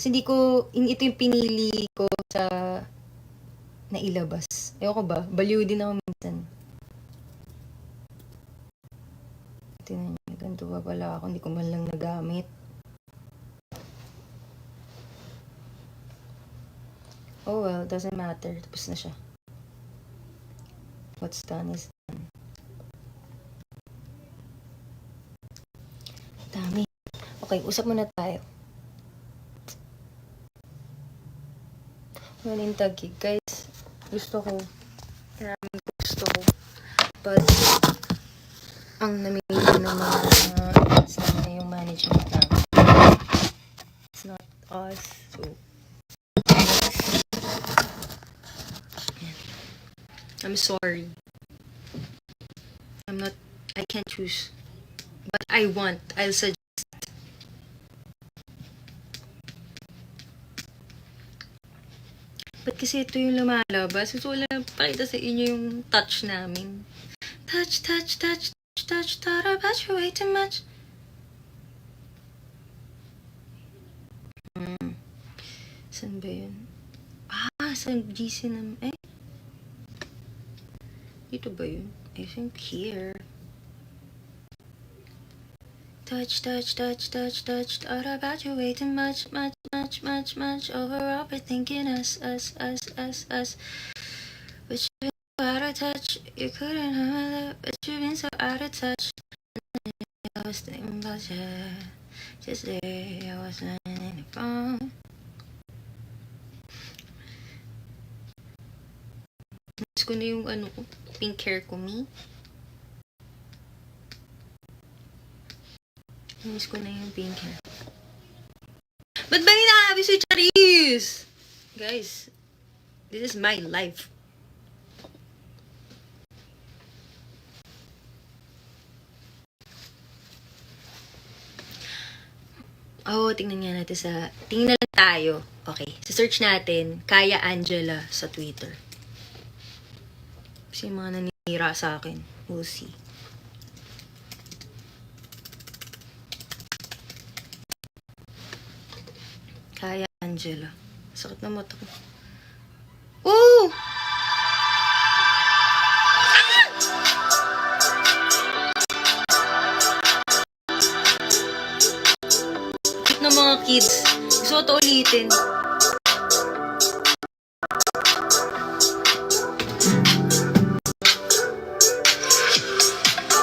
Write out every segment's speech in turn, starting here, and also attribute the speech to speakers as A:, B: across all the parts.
A: Kasi ito yung pinili ko sa nailabas. Ayoko ba? Baliw din ako minsan. Tingnan nyo, ganito pa pala ako. Hindi ko man lang nagamit. Oh well, doesn't matter. Tapos na siya. What's done is done. Dami. Okay, usap muna tayo. Walang tagig. Guys, gusto ko. Maraming gusto ko. But, ang namimili ng mga ads na yung management namin. It's not us. So, I'm sorry. I can't choose. But I'll suggest. Ba't kasi ito yung lumalabas? Gusto ko lang pakita sa inyo yung touch namin. Touch, touch, touch, touch, touch, thought about you way too much. Saan ba yun? Sa GC naman. Dito ba yun? I think here. Touch, touch, touch, touch, touch, thought about you way too much, much, much, much, much. Overall, we're thinking us. But you've been so out of touch, you couldn't have that. But you've been so out of touch. I was thinking about you. Just there, I was running in the phone. Miss ko na yung pink hair ko, me. Miss ko na yung pink hair. Ba't ba hinahabi si Charis? Guys, this is my life. Tingnan nga natin tingnan lang tayo. Okay, search natin, Kaya Angela sa Twitter. Kasi yung mga nanira sa akin. We'll see. Kaya Angela. Sakit na mata ko. Oh! Sakit na mga kids. Gusto ko ito ulitin.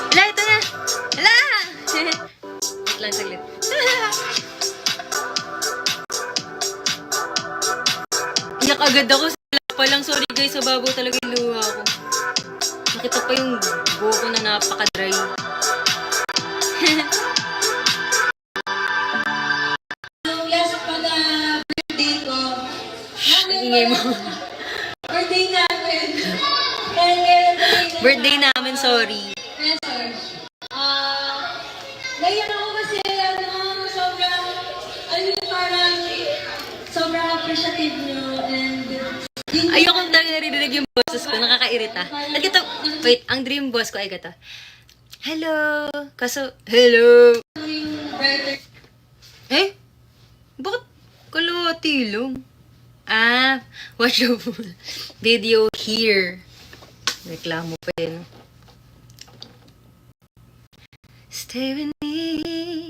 A: Hala, ito na! Hala! Wait lang, saglit. Iyak agad ako sa pa lang. Sorry guys, sa babaw talaga yung luha ko. Nakita pa yung buho ko na napaka-dry.
B: Yes, pag birthday ko.
A: Ingay mo.
B: Birthday namin.
A: Birthday namin, sorry.
B: Yes, sir. Ngayon ako kasi, sobrang appreciative nyo and
A: Ayokong talaga naririnig yung boses ko. Nakakairita. At ito, wait, ang dream boss ko ay gato. Hello! Kaso, hello! Bakit kalawati lang? Watch the video here. Reklamo pa yun. Stay with me.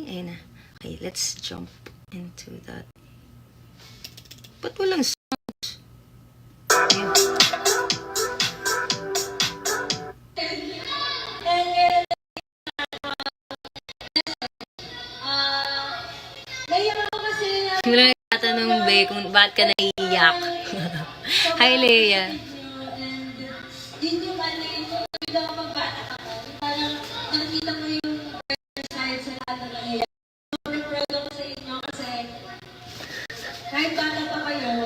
A: Ayun na. Okay, let's jump into that. Ba't walang sounds? Ayun. Hindi lang tatanong, Be, kung bakit ka naiiyak. Hi, Leia.
B: Yun yung hindi ako magbata ako. Parang nakikita mo yung side sa lahat ng nangyayari. Sobrang proud ako sa inyo kasi kahit bata pa kayo,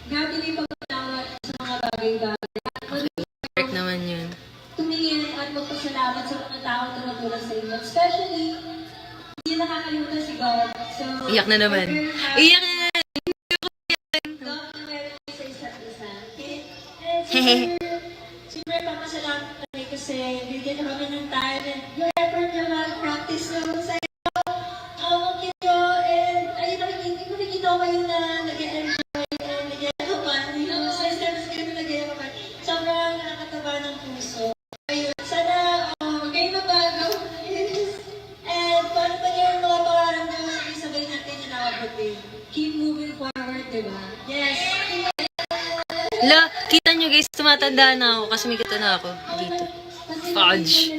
B: grabe na yung pagpatawad sa mga bagay-bagay.
A: Correct naman yun.
B: Tumingin at magpasalamat sa mga tao na natulad sa inyo. Especially, hindi nakakalimutan si God. So,
A: Iyak na naman. Iyak na naman.
B: God na meron sa isa't isa.
A: Hehe.
B: Siyempre, papasalamat kami kasi bigyan na kami ng time and your effort naman, practice naman sa inyo. Awag nyo, and ayun, nakikita ko natin. Keep moving forward, diba? Yes!
A: La, kita nyo guys, tumatanda na ako kasi may kita na ako dito. Fudge.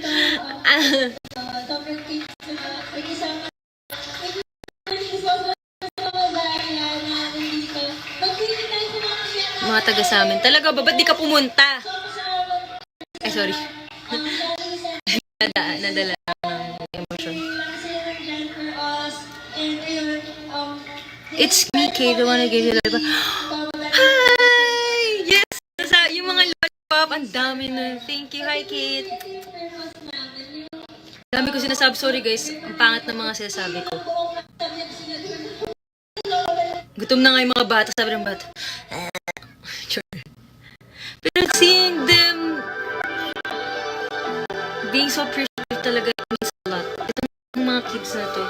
A: Mga taga sa amin. Talaga ba? Ba't di ka pumunta? Ay, sorry. Nadala ng emotion. It's me, Kay, the one who gave you the lollipop. Hi! Yes! Yung mga lollipop, ang dami na. Thank you, hi, Kate. Dami ko sinasabi. Sorry, guys. Ang pangat ng mga sinasabi ko. Gutom na nga yung mga bata. Sabi ng bata. Pero seeing them being so appreciative talaga means a lot. Itong mga kids na to.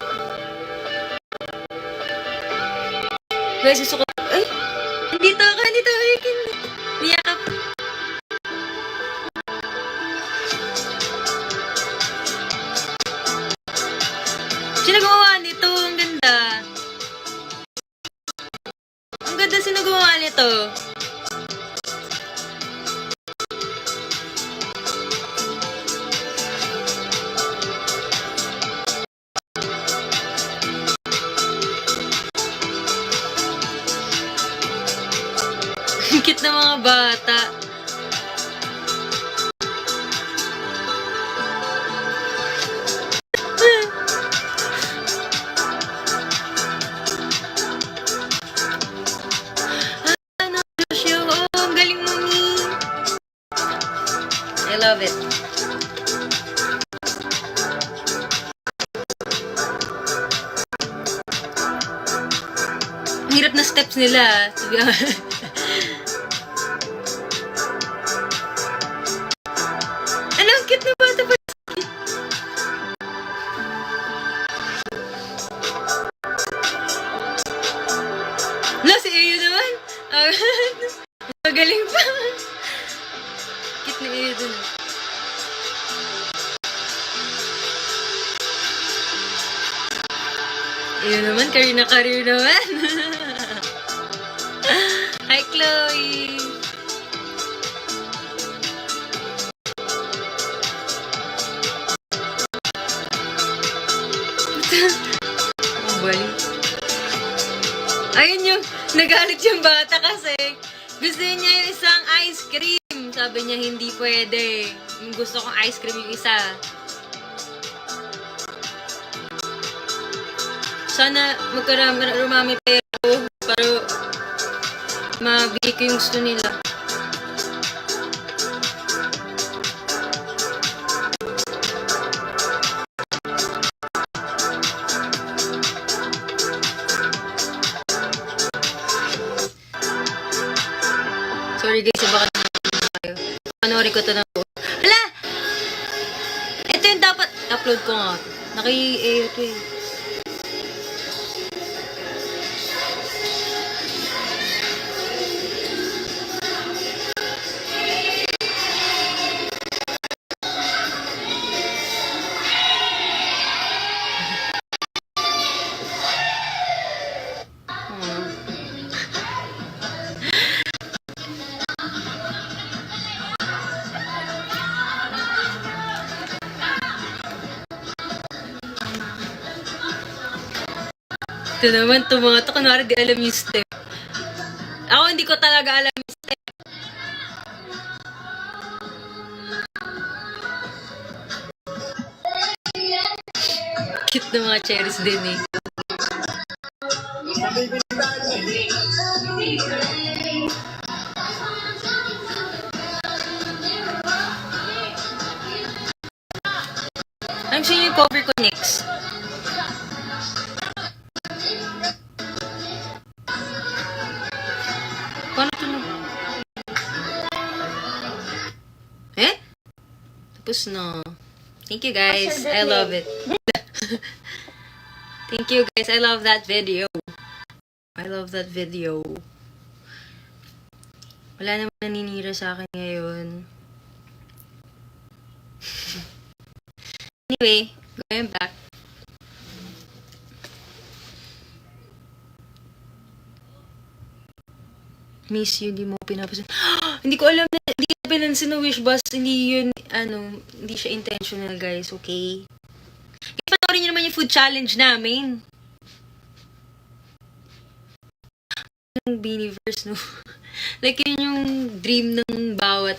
A: Guys, gusto ko... Ay! Nandito ako! Niyakap. Sino gumawa nito? Ang ganda. Ang ganda sino gumawa nito. Cute na mga bata. Ano, Joshua? Oh, ang galing mo ni. I love it. Ang hirap na steps nila. To be honest. Cute na bata pa. Na, si Ayo naman. Magaling pa. Cute na Ayo dun. Ayo naman, career naman. Hi, Chloe. Ayun yung, nagalit yung bata kasi gusto niya yung isang ice cream. Sabi niya hindi pwede. Gusto kong ice cream yung isa. Sana magkarami pera ko para mabigay ko yung gusto nila. Sorry guys, baka tayo. Panoorin ko ito na po. Hala! Ito yung dapat upload ko nga. Ito eh. Ito naman, ito mga ito, kunwari di alam yung step. Ako hindi ko talaga alam yung step. Cute na mga cherries din eh. I'm sure yung cover ko next. Paano ito na? Tapos na. Thank you guys. I love it. Thank you guys. I love that video. Wala naman naninira sa akin ngayon. Anyway, going back. Miss you, hindi mo pinapansin. Hindi ko alam na, hindi ko pinansin na wish bus. Hindi yun, hindi siya intentional, guys, okay? Kaya panoorin nyo naman yung food challenge namin. Yung Beaniverse, no? Like, yun yung dream ng bawat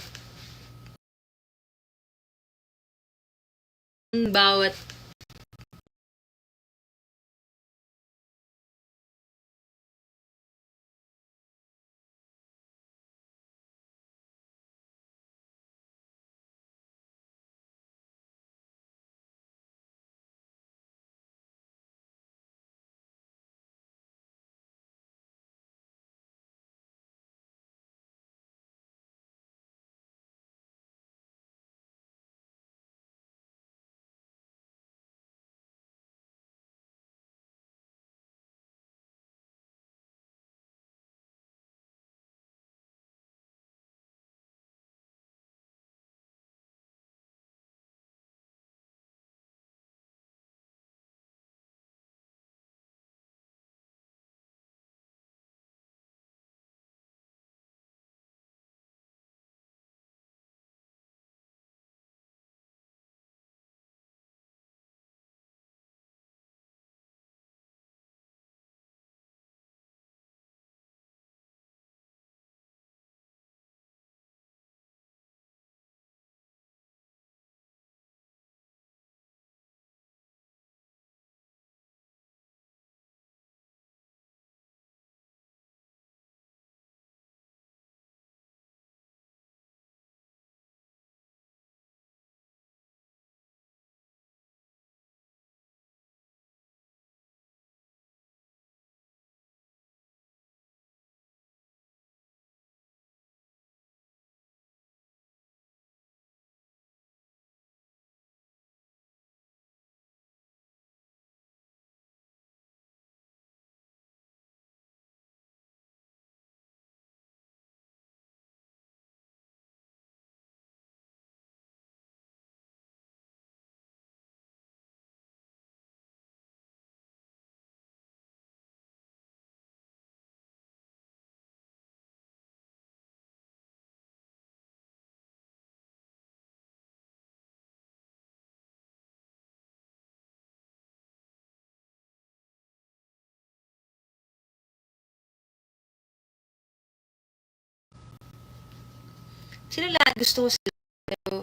A: sila lahat gusto ko sila. Pero,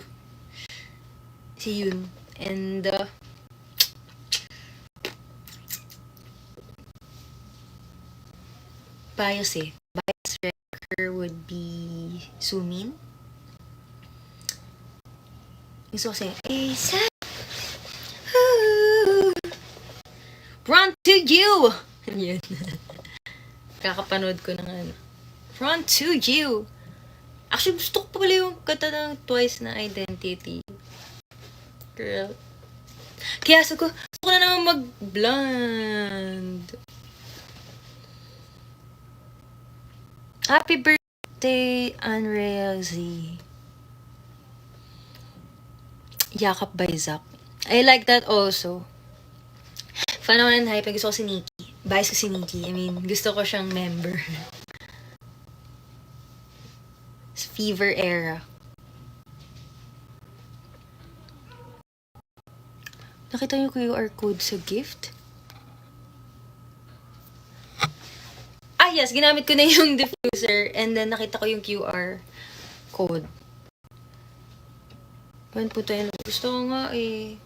A: si Yoon. And, bias eh. Bias wrecker would be Sumin. Gusto ko kasi, ASAP. Run to you! Yun. Kakapanood ko ng Run to you! Actually, gusto ko pala yung kata ng Twice na Identity. Girl. Kaya gusto ko na naman mag-blonde. Happy birthday, Andrea Z. Yakap by Zach. I like that also. Fan ako ng hype. Gusto ko si Nikki. Bias ko si Nikki. I mean, gusto ko siyang member. Fever era. Nakita niyo QR code sa gift? Ah, yes. Ginamit ko na yung diffuser and then nakita ko yung QR code. 1.10. Gusto ko nga eh.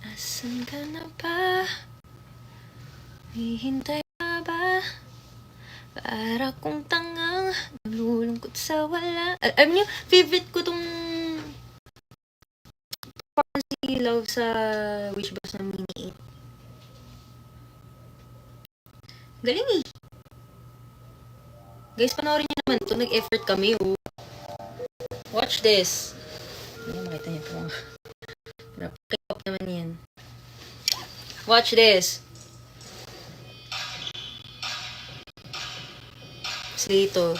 A: Nasaan ka na ba? Hihintay ka ba? Para kong tangang nalulungkot sa wala. Alam niyo, favorite ko tong si Love sa Wish Bus ng Mini 8. Galing eh. Guys, panoorin niyo naman ito. Nag-effort kami, oh. Watch this. Ayan, makita niyo ito. K-pop naman yan. Watch this. Dito.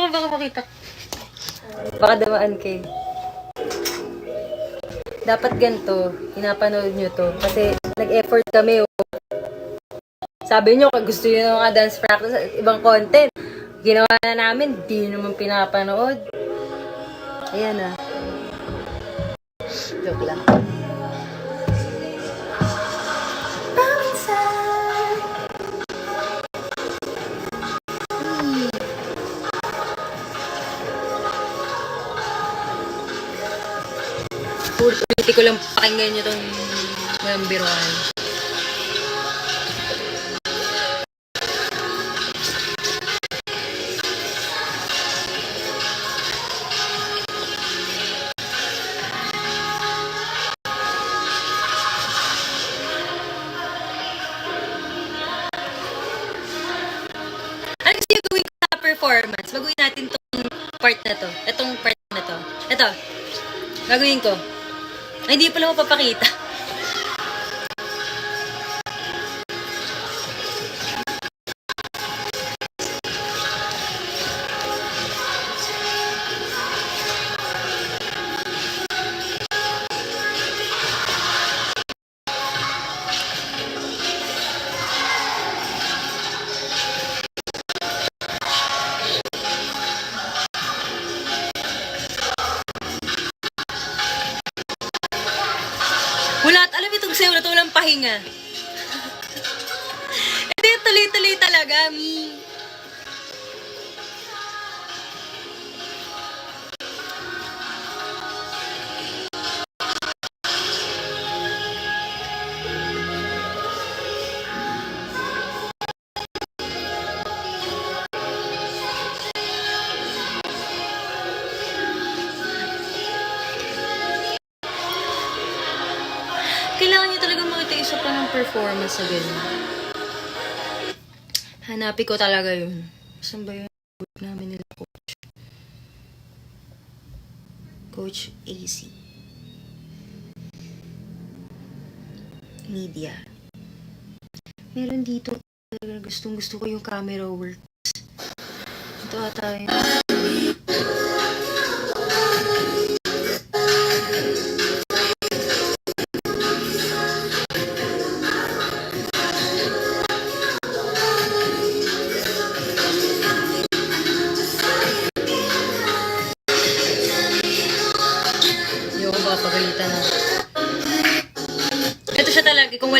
A: ko baka makita. Baka damaan kayo. Dapat ganito, pinapanood nyo to. Kasi nag-effort kami. Oh. Sabi nyo, kung gusto nyo ng mga dance practice at ibang content, ginawa na namin, di naman pinapanood. Ayan ah. Joke lang. Ulit ko lang pakinggan nyo itong walang biruan. Ano gusto nyo gawin ko sa performance? Baguhin natin itong part na to. Itong part na to. Ito. Gagawin ko. Ay, hindi pala mapapakita. Wala, alam itong sayo na ito, walang pahinga. Hindi, tuloy-tuloy talaga. Kailangan niyo talaga makita isa pa ng performance sa ganyan. Hanapin ko talaga yun. Saan ba yun? Group namin nila, Coach? Coach AC. Media. Meron dito. Gustong-gusto ko yung camera works. Ito ata yun. Papagalitan na. Ito siya talaga. Kung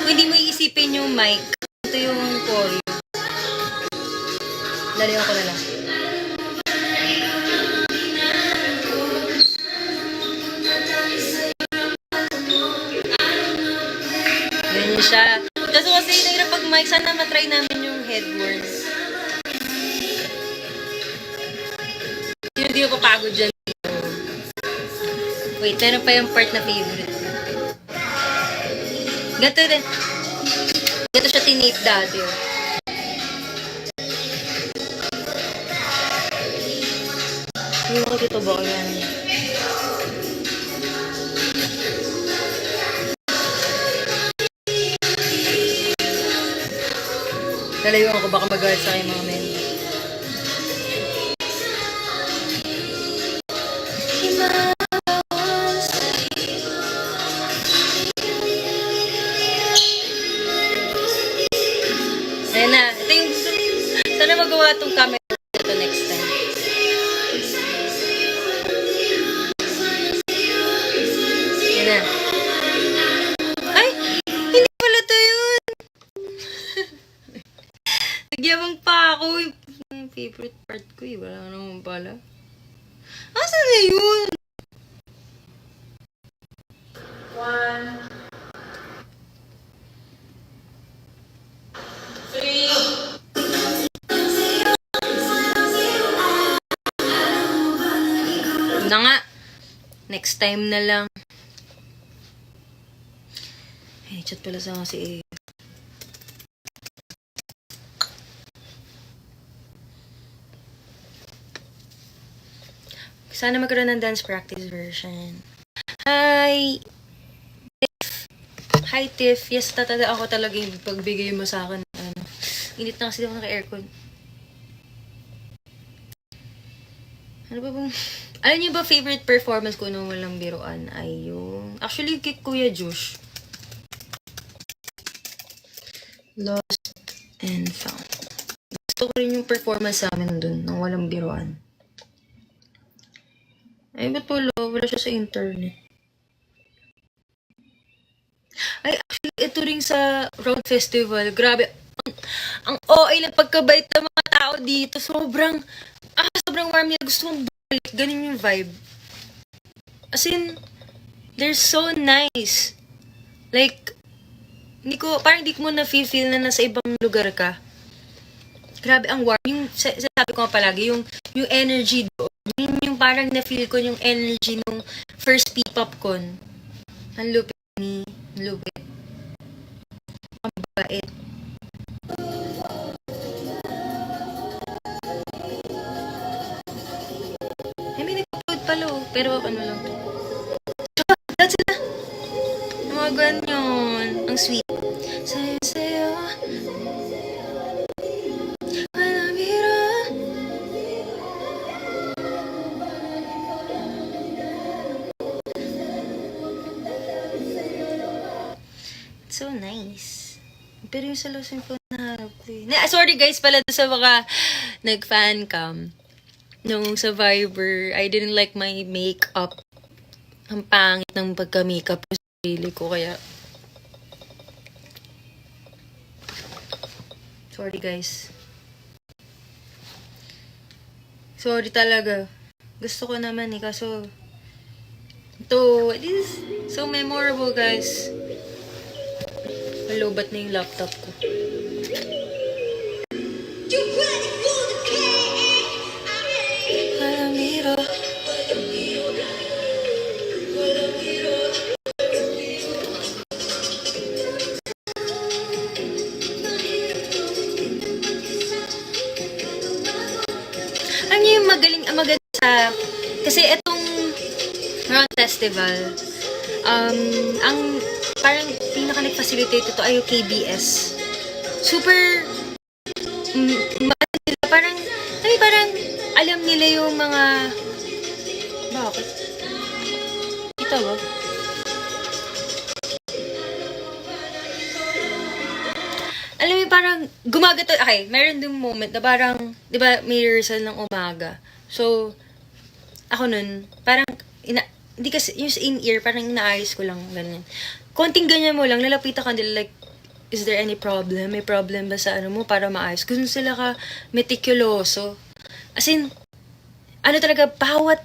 A: hindi mo iisipin yung mic, ito yung choreo. Lalayan ko na lang. Ganyan siya. Kaso kasi nahirap pag mic, sana matry namin yung headboards. Hindi ko papagod dyan. Wait, meron pa yung part na favorite. Gato din. Gato siya tinape dati. Hindi mo makikita ba yan? Lalayuan ko baka magalit sa aking mga men. Ayan na. Ito yung gusto. Sana magawa itong camera ito next time. Ayan na. Ay! Hindi pala ito yun! Nagyabang pa ako. Yung favorite part ko eh. Wala naman pala. Asan na yun? 1 na nga. Next time na lang. Ay, chat pala sa si Sana magkaroon ng dance practice version. Hi! Tiff. Hi, Tiff. Yes, tatanda ako talaga yung pagbigay mo sa akin. Init na kasi ako naka-aircon. Ano ba bang... Alam niyo ba, favorite performance ko nung walang biruan ay yung... Actually, kay Kuya Josh. Lost and Found. Gusto ko rin yung performance sa amin dun nung walang biruan. Ay, ba't wala? Wala siya sa internet. Ay, actually, ito rin sa Road Festival. Grabe. Ang OA ng pagkabait ng mga tao dito. Sobrang warm nila. Gusto mong balik. Ganun yung vibe. As in, they're so nice. Like, parang hindi ko mo na-feel na nasa ibang lugar ka. Grabe, ang warm. Yung, sabi ko nga palagi, yung energy doon. Yung parang na-feel ko yung energy nung first P-pop con. Ang lupit ni Lupit. Ang bait. Ay, may nag-upload pala oh. Pero ano lang. That's it na. Mga ganyan. Ang sweet. Sayo. Walang biro. It's so nice. Pero yung sa Lost and Found naharap ko eh. Sorry guys pala sa mga nag-fan cam. Nung sa Viber, I didn't like my makeup. Ang pangit ng pagka-makeup ko sa sarili ko, kaya... Sorry guys. Sorry talaga. Gusto ko naman eh, kaso... Ito, it is so memorable guys. Malubat na yung laptop ko. Alamiro. Ano yung magaling, maganda sa... Kasi itong Round Festival, ang parang pinaka nag-facilitate ito ay yung KBS. Super parang alam nila yung mga bakit? Ito ba? Alam mo parang gumagato, okay, meron yung moment na parang, di ba, may rehearsal ng umaga. So, ako nun, parang, hindi kasi, yung in-ear, parang inaayos ko lang, ganyan. Konting ganyan mo lang, lalapitan ka nila, like, is there any problem? May problem ba sa ano mo para maayos? Gusto sila ka meticuloso. As in, ano talaga, bawat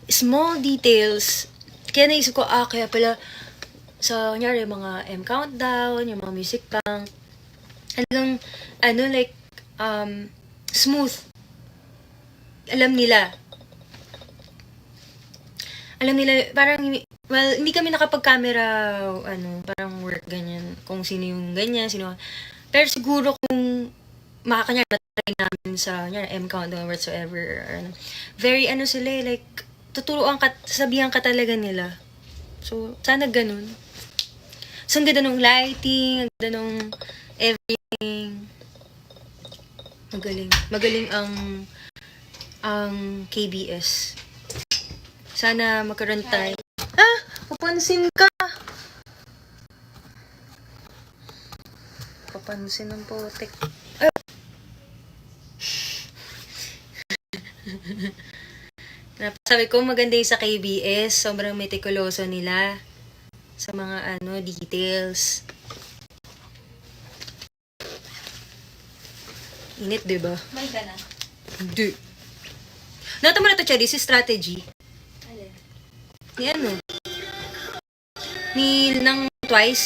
A: small details. Kaya naisip ko, kaya pala, sa, kunyari, mga M Countdown, yung mga music bank, talagang, like, smooth. Alam nila, parang, well, hindi kami nakapag-camera, parang work, ganyan. Kung sino yung ganyan, pero siguro kung, makakanya, natry namin sa, M Countdown, whatsoever, very, sila, like, sabihan ka talaga nila. So, sana ganun. So, ang ganda nung lighting, ang ganda nung everything. Magaling ang KBS. Sana magkaroon tayo. Papansin ka! Papansin ng potek. Sabi ko, maganda yung sa KBS. Sobrang meticuloso nila sa mga details. Init, diba?
B: May ka na.
A: Hindi. Nata mo na ito, Chadi, si strategy.
B: Alin?
A: Ni ng Twice.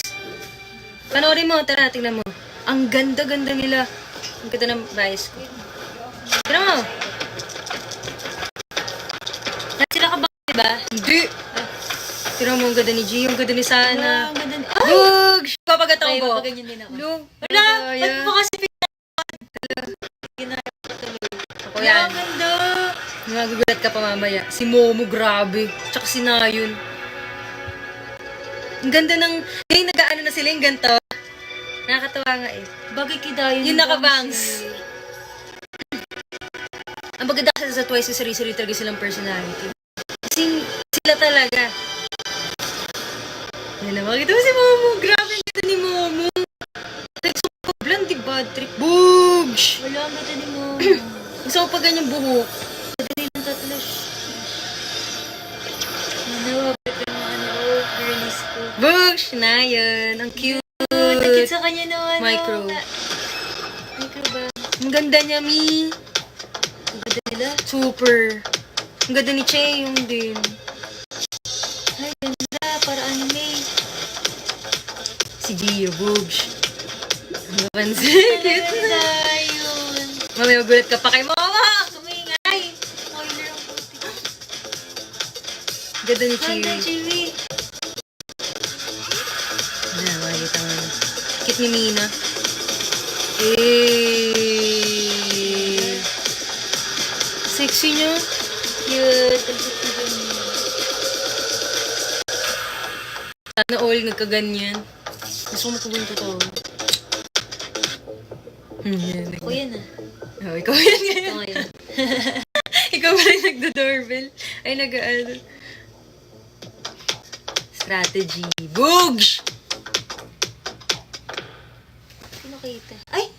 A: Panoorin mo, tara, tingnan mo. Ang ganda-ganda nila. Ang ganda ng bias ko. Tingnan mo. Sila ka ba, diba? Hindi. Tingnan mo, ang ganda ni G, ang ganda ni Sana.
B: Ang ganda ni...
A: Lug! Papagat ako ko.
B: Papaganyan din ako.
A: Lug!
B: Wala! Ba't mo kasi
A: Ako yan.
B: ang ganda!
A: Magugulat ka pa mamaya. Si Momo, grabe. Tsaka si Nayon. Ang ganda ng... Yung nag-aano na sila, yung ganito. Nakakatawa nga eh.
B: Bagay kay Dayon.
A: Yung nakabangs. Ang maganda kasi sa Twice is sarili-sarili talaga silang personality. Kasi sila talaga. Yan na, makita mo si Momo. Grabe ang ganda ni Momo. Like, sobrang di bad trip. Boogs!
B: Wala ang ganda ni mo.
A: Gusto ko pa ganyang buhok.
B: Madali lang tatlo. Nawabit ko yung release ko.
A: Boogs! Na yun. Ang cute.
B: Nakit sa kanya naman.
A: Micro.
B: Micro ba?
A: Ang ganda niya, Mi.
B: Ang ganda nila.
A: Super. Ang ganda ni Che yung din.
B: Ay, ganda. Para anime.
A: Si Gio, Boogs. Ang kapansin. Cute na.
B: Ganda yun.
A: Mamaya magulat ka pa kay Mama.
B: Tumingay. Spoiler ang puti.
A: Ganda ni
B: Ganda,
A: Chewy.
B: Chewy.
A: Ayan, makikita mo. Cute ni Mina. Eh. Sexy niya.
B: Cute. Ang puti yun.
A: Sana all nagkaganyan. Gusto ko makagawin totoo. Yan.
B: Ako yan ah.
A: Oh, ikaw yan ngayon.
B: Ako ngayon.
A: Ikaw ba rin nagdo-doorbell? Ay, nag-ano. Strategy. Boogs!
B: Hindi nakita. Ay!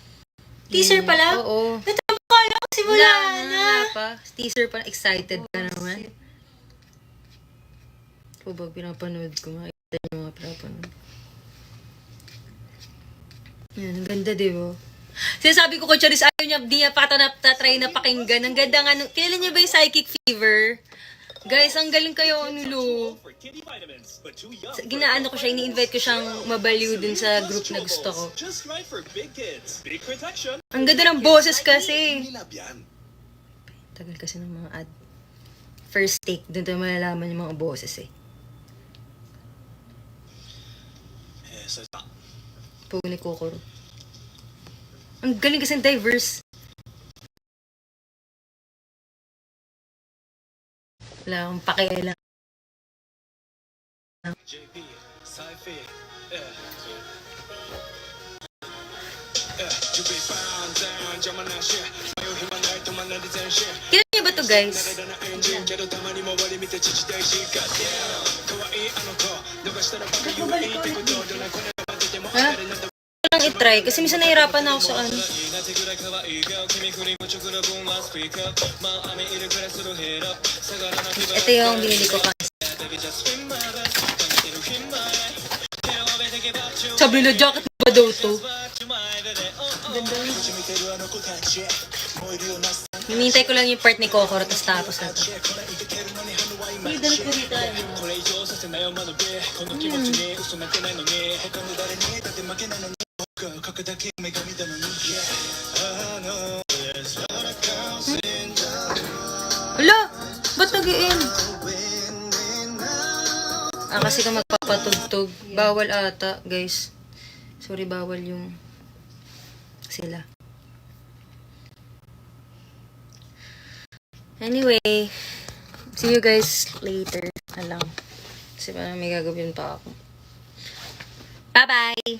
B: Teaser pala?
A: Oo.
B: Natama ko lang. Simula na.
A: Wala pa. Teaser pa. Excited ka naman. O ba, pinapanood ko. Makikita niyo mga pinapanood. Yan, ang ganda, di ba? Sinasabi ko kay Charis, ayaw niya, di niya pa try na pakinggan. Ang ganda nga, kilala niyo ba yung Psychic Fever? Guys, ang galing kayo, nulo. Ginaano ko siya, ini-invite ko siyang mabaliw dun sa group na gusto ko. Ang ganda ng boses kasi. Tagal kasi ng mga ad. First take, dun tayo malalaman yung mga boses eh. Pag ni Kokoro. Ang galing kasi diverse. Wala akong pakialam. Kailan niyo ba to, guys? Ha? Lang i-try kasi minsan nahirapan na ako sa ano. Ito yung binili ko kasi. Sabi na jacket ba daw to? Hinihintay ko lang yung part ni Kokoro tapos na to.
B: Hindi dalit ko dito.
A: Hala! Ba't nag-i-end? Kasi ka magpapatugtog. Bawal ata, guys. Sorry, bawal yung sila. Anyway, see you guys later. Alam. Kasi parang may gagawin pa ako. Bye-bye!